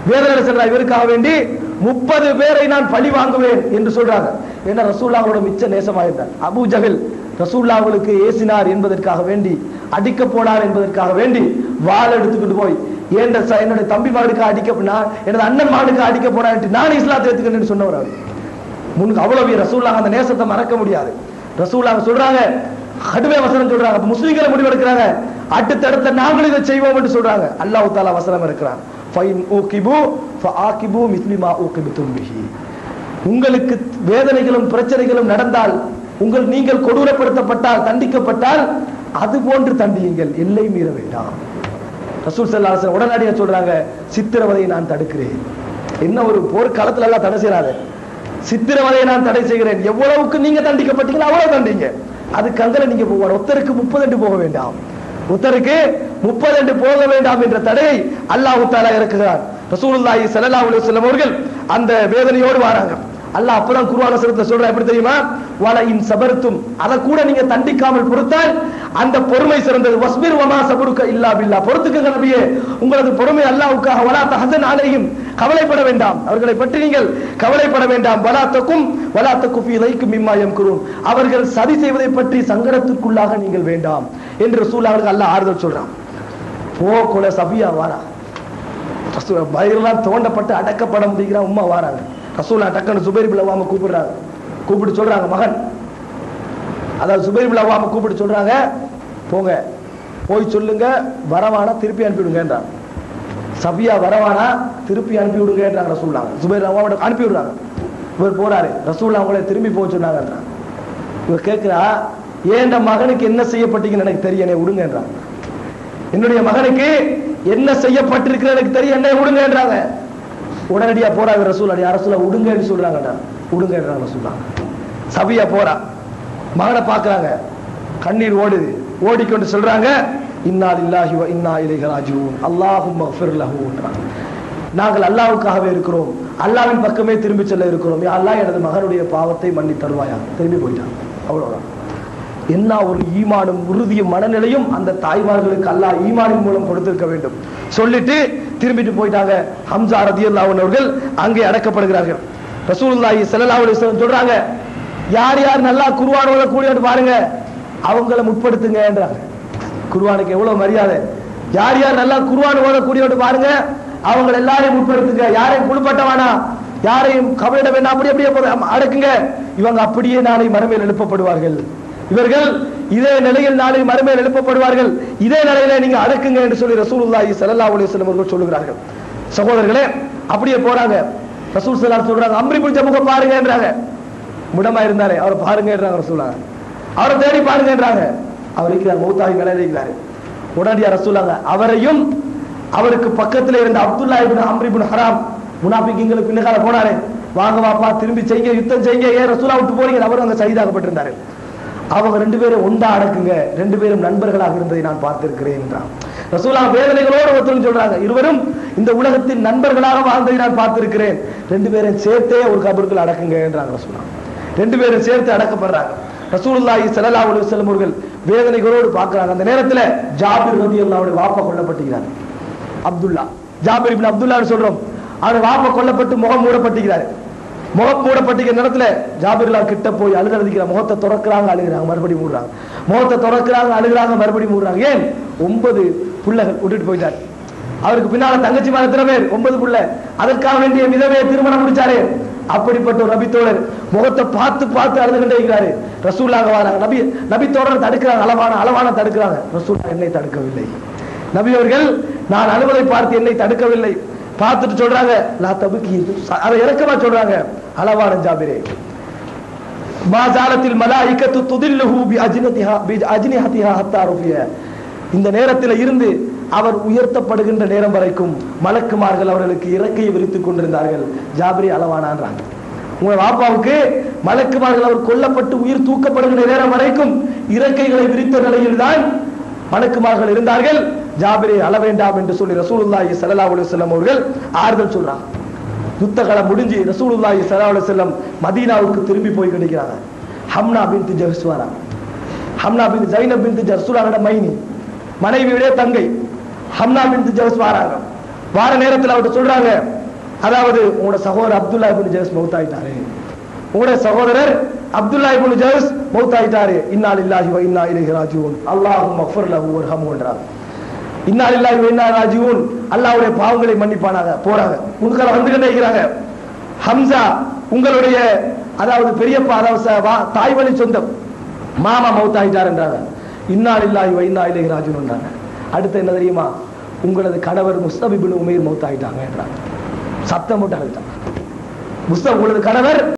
வேதனை சென்ற இவருக்காக வேண்டி 30 பேரை நான் பழி வாங்குவேன் என்று சொல்றாங்க. ஏன்னா ரசூலுல்லாஹ்வோட மிச்ச நேசமா இருந்தார். அபூ ஜஹல் ரசூலுல்லாஹ்வுக்கு ஏசினார் என்பதற்காக வேண்டி, அடிக்க போனார் என்பதற்காக வேண்டி வாள் எடுத்துக்கிட்டு போய் என்னுடைய தம்பி மகனுக்கு எனது அண்ணன் மகனுக்கு அடிக்க போனார், நான் இஸ்லாத்தை ஏத்துக்கிறேன்னு சொன்னவர் அவர். முன்னுக்கு அவ்வளவு ரசூலுல்லாஹ் அந்த நேசத்தை மறக்க முடியாது. ரசூலுல்லாஹ் சொல்றாங்க, கடுமை வசனம் சொல்றாங்க. அப்ப முஸ்லிம்களை முடிவெடுக்கிறாங்க, அடுத்தடுத்த நாங்களும் இதை செய்வோம் என்று சொல்றாங்க. அல்லாஹ் தஆலா வசனம் இருக்கிறான், ஃபைன் ஊகிபு ஃபஆகிபு மிஸ்லி மா ஊகிபுதும் பிஹி. உங்களுக்கு வேதனைகளும் பிரச்சனைகளும் நடந்தால், நீங்கள் கொடூரப்படுத்தப்பட்டால், தண்டிக்கப்பட்டால் அது போன்று தண்டியுங்கள், எல்லை மீற வேண்டாம். ரசூல் ஸல்லல்லாஹு அலைஹி வஸல்லம் உடனடியாக சொல்றாங்க, சித்திரவதையை நான் தடுக்கிறேன். என்ன ஒரு போர்க்காலத்துல எல்லாம் தடை செய்யறாரு, சித்திரவதையை நான் தடை செய்கிறேன். எவ்வளவுக்கு நீங்க தண்டிக்கப்பட்டீங்களோ அவ்வளவு தண்டிங்க. அதுக்கு அங்கே நீங்க போவார். ஒருத்தருக்கு 30 போக வேண்டாம், ஒருத்தருக்கு 30 போக வேண்டாம் என்ற தடையை அல்லாஹ் தஆலா இறக்குகிறார். ரசூலுல்லாஹி ஸல்லல்லாஹு அலைஹி வஸல்லம் அவர்கள் அந்த வேதனையோடு வராங்க. அல்லாஹ் அப்பதான் குர்ஆன் வசனத்துல சொல்றான், எப்படி தெரியுமா? வல இன் சபர்தும், அத கூட நீங்க தண்டிக்காமல் பொறுத்தால் அந்த பொறுமை சிறந்தது. வஸ்பிர் வமா சபருக இல்லா பில்லாஹ், பொறுத்துக்கங்க நபியே, உங்களது பொறுமை அல்லாஹ்வுக்காக. வலா தஹஸன் அலைஹிம், கவலைப்பட வேண்டாம், அவர்களை பற்றி நீங்கள் கவலைப்பட வேண்டாம். வலா தகு ஃபீ லைக்கும் மிம்மா யம்குரூன், அவர்கள் சதி செய்வதை பற்றி சங்கடத்திற்குள்ளாக நீங்கள் வேண்டாம் என்று ரசூலுல்லாஹ்வுக்கு அல்லாஹ் ஆறுதல் சொல்றான். போல சபியா வாரா, பயிரெல்லாம் தோண்டப்பட்டு அடக்கப்பட முடிகிற உம்மா வாராங்க. ரசூலுல்லாஹ் டக்குன்னு சுபைர் இப்னு அவ்வாம கூப்பிடுறாங்க. கூப்பிட்டு சொல்றாங்க, மகன், அதாவது சுபைர் இப்னு அவ்வாம கூப்பிட்டு சொல்றாங்க, போங்க போய் சொல்லுங்க வரவானா திருப்பி அனுப்பிவிடுங்கன்றாங்க. சபியா வரவானா திருப்பி அனுப்பி விடுங்கன்றாங்க ரசூலுல்லாஹ். சுபைர் இப்னு அவ்வாம அனுப்பி விடுறாங்க. இவர் போறாரு, ரசூலுல்லாஹ் அவங்கள திரும்பி போக சொன்னாங்கன்றாங்க. இவர் கேட்கிறா, ஏன் மகனுக்கு என்ன செய்யப்பட்டீங்கன்னு எனக்கு தெரியும், என்னை விடுங்கன்றாங்க. என்னுடைய மகனுக்கு என்ன செய்யப்பட்டிருக்கிற எனக்கு தெரியும், என்னை விடுங்கன்றாங்க. உடனடியா போறாங்க ரசூலுல்லாஹ், யா ரசூலுல்லாஹ் விடுங்கன்னு சொல்றாங்கடா, விடுங்கன்றாங்க ரசூலுல்லாஹ். சபியா போறா, மகனை பார்க்கறாங்க, கண்ணீர் ஓடுது, ஓடிக்கொண்டு சொல்றாங்க, இன்னா லில்லாஹி வ இன்னா இலைஹி ராஜிஊன், அல்லாஹும்ம ஃபிர் லஹுன்றாங்க. நாங்கள் அல்லாஹ்வுக்காகவே இருக்கிறோம், அல்லாஹ்வின் பக்கமே திரும்பி செல்ல இருக்கிறோம். யா அல்லாஹ், எனது மகனுடைய பாவத்தை மன்னி தருவாயா. திரும்பி போயிட்டாங்க. அவ்வளவுதான். என்ன ஒரு ஈமானும் உறுதியும் மனநிலையும் அந்த தாய்மார்களுக்கு அல்லாஹ் ஈமானின் மூலம் கொடுத்திருக்க வேண்டும். சொல்லிட்டு திரும்பிட்டு போயிட்டாங்க. ஹம்சா ரலியல்லாஹு அன்ஹு அவர்கள் அங்கே அடக்கப்படுகிறார்கள். ரசூலுல்லாஹி ஸல்லல்லாஹு அலைஹி வஸல்லம் சொல்றாங்க, யார் யார் நல்லா குர்ஆன் ஓதக்கூடியவங்க பாருங்க, அவங்கள முற்படுத்துங்க என்றாங்க. குர்ஆனுக்கு எவ்வளவு மரியாதை. யார் யார் நல்லா குர்ஆன் ஓதக்கூடியவங்க பாருங்க, அவங்க எல்லாரையும் முற்படுத்துங்க. யாரையும் குழுப்பட்டவானா, யாரையும் கவலையிட வேண்டாம், அப்படியே அடக்குங்க. இவங்க அப்படியே நாளை மறுமையில் எழுப்பப்படுவார்கள். இவர்கள் இதே நிலையில் நாளை மறுமையில் எழுப்பப்படுவார்கள். இதே நிலையில நீங்க அடக்குங்க என்று சொல்லி ரசூலுல்லாஹி ஸல்லல்லாஹு அலைஹி வஸல்லம் அவர்கள் சொல்லுகிறார்கள். சகோதரர்களே, அப்படியே போறாங்க. ரசூல் ஸல்லல்லாஹு அலைஹி சொல்றாங்க, அம்ரி இப்னு ஜமுக பாருங்கன்றாங்க. முடமா இருந்தாரே அவரை பாருங்கன்றாங்க ரசூலுல்லாஹ். அவரை தேடி பாருங்கன்றாங்க. அவர் இருக்கிறார், மௌத்தாகி நிலையில இருக்கிறார். உடனடியா ரசூலுல்லாஹ் அவரையும் அவருக்கு பக்கத்தில் இருந்த அப்துல்லா இப்னு அம்ர் இப்னு ஹராம், முனாஃபிக்குங்களுக்கு பின்னால போனாரே, வாங்க வாப்பா திரும்பி செய்யுங்க, யுத்தம் செய்யுங்க, ஏன் ரசூலுல்லாஹ் விட்டு போறீங்க, அவர் அங்க ஷஹீதாக்கப்பட்டிருந்தாரு. அவங்க 2 பேரும் ஒண்டா அடக்குங்க, 2 பேரும் நண்பர்களாக இருந்ததை நான் பார்த்திருக்கிறேன் என்றான். ரசூலுல்லாஹ் வேதனைகளோடு ஒருத்தரும் சொல்றாங்க, இருவரும் இந்த உலகத்தின் நண்பர்களாக வாழ்ந்ததை நான் பார்த்திருக்கிறேன், 2 பேரும் சேர்த்தே ஒரு கபருக்குள் அடக்குங்க என்றாங்க ரசூலுல்லாஹ். 2 பேரும் சேர்த்து அடக்கப்படுறாங்க. ரசூலுல்லாஹி ஸல்லல்லாஹு அலைஹி வஸல்லம் அவர்கள் வேதனைகளோடு பார்க்கறாங்க. அந்த நேரத்தில் ஜாபிர் ரலியல்லாஹு அன்ஹு வாப்பா கொல்லப்பட்டிருக்கிறார். அப்துல்லா, ஜாபிர் இப்னு அப்துல்லான்னு சொல்றோம். அவர் வாப்பா கொல்லப்பட்டு முகம் மூடப்பட்டிருக்கிறார். முகம் மூடப்பட்டிருக்கிற நேரத்துல ஜாபிர்லா கிட்ட போய் அழுகிறதுக்கிற, முகத்தை திறக்கிறாங்க, அழுகிறாங்க, மறுபடியும் மூடுறாங்க, முகத்தை திறக்கிறாங்க, அழுகிறாங்க, மறுபடியும் மூடுறாங்க. ஏன்? 9 பிள்ளைகள் விட்டுட்டு போயிட்டார். அவருக்கு பின்னால தங்கச்சி மாதிரி எத்தனை பேர்? 9 பிள்ளை. அதற்காக வேண்டிய விதவையை திருமணம் முடிச்சாரு. அப்படிப்பட்ட ஒரு நபித்தோழர் முகத்தை பார்த்து பார்த்து அழுதுகிட்டே இருக்கிறாரு. ரசூலுல்லாஹ் வராங்க, நபித்தோழர் தடுக்கிறாங்க, அளவான தடுக்கிறாங்க. ரசூலுல்லாஹ் என்னை தடுக்கவில்லை. நபி அவர்கள் நான் அழுவதை பார்த்து என்னை தடுக்கவில்லை. பார்த்துட்டு சொல்றாங்க, லா தபுகி, அதை இறக்கமா சொல்றாங்க, அளவான ஜாபிரே, மா ஜாலத்தில் மலாயிகத்து துதில்லுஹு பி அஜ்னிஹதிஹா ஹத்தா ருஃபிய, இந்த நேரத்தில் இருந்து அவர் உயர்த்தப்படுகின்ற நேரம் வரைக்கும் மலக்குமார்கள் அவர்களுக்கு இறக்கையை விரித்துக் கொண்டிருந்தார்கள். ஜாபிரி அளவானான்றாங்க. உங்க வாப்பாவுக்கு மலக்குமார்கள் அவர் கொல்லப்பட்டு உயிர் தூக்கப்படுகின்ற நேரம் வரைக்கும் இறக்கைகளை விரித்த நிலையில் தான் மலக்குமார்கள் இருந்தார்கள். ஜாபிரை அள வேண்டாம் என்று சொல்லி ரசூலுல்லாஹி ஸல்லல்லாஹு அலைஹி வஸல்லம் அவர்கள் ஆறுதல் சொல்றாங்க. யுத்த காலம் முடிஞ்சு ரசூலுல்லாஹி ஸல்லல்லாஹு அலைஹி வஸல்லம் மதீனாவுக்கு திரும்பி போய் கிடைக்கிறாங்க. ஹம்னா பின்த் ஜஹ்ஸ்வாரா, ஹம்னா பின்த் ஜைனப் பின்த் ரசூலுல்லாஹோட மைனி, மனைவியுடைய தங்கை ஹம்னா பின்த் ஜஹ்ஸ் வராங்க. வார நேரத்தில் அவர்கிட்ட சொல்றாங்க, அதாவது உங்களோட சகோதரர் அப்துல்லா இப்னு ஜஹஷ் மௌத்தாயிட்டாரு, உங்களோட சகோதரர் அப்துல்லா இப்னு ஜஹஷ் மௌத்தாயிட்டாரு. இன்னா லில்லாஹி வ இன்னா இலைஹி ராஜிஊன் அல்லாஹும்ம ஃபிர் லஹு வர்ஹம்ஹுன்றாங்க. இன்னா லில்லாஹி வ இன்னா ராஜிஊன், அல்லாஹ்வுடைய பாவங்களை மன்னிப்பானாக. போறாங்க, முன்கர வந்துகிட்டே இருக்கிறாங்க. ஹம்சா உங்களுடைய அதாவது பெரியப்பா, அதாவது தாய் வழி சொந்தம் மாமா மௌத்தாயிட்டார் என்றாங்க. இன்னா லில்லாஹி வ இன்னா இலைஹி ராஜிஊன் என்றாங்க. அடுத்து என்ன தெரியுமா, உங்களது கணவர் முஸ்தப் இப்னு உமைர் மௌத்தாயிட்டாங்க என்றாங்க. சத்தம் போட்டு அழுதாங்க. முஸ்தப் உங்களது கணவர்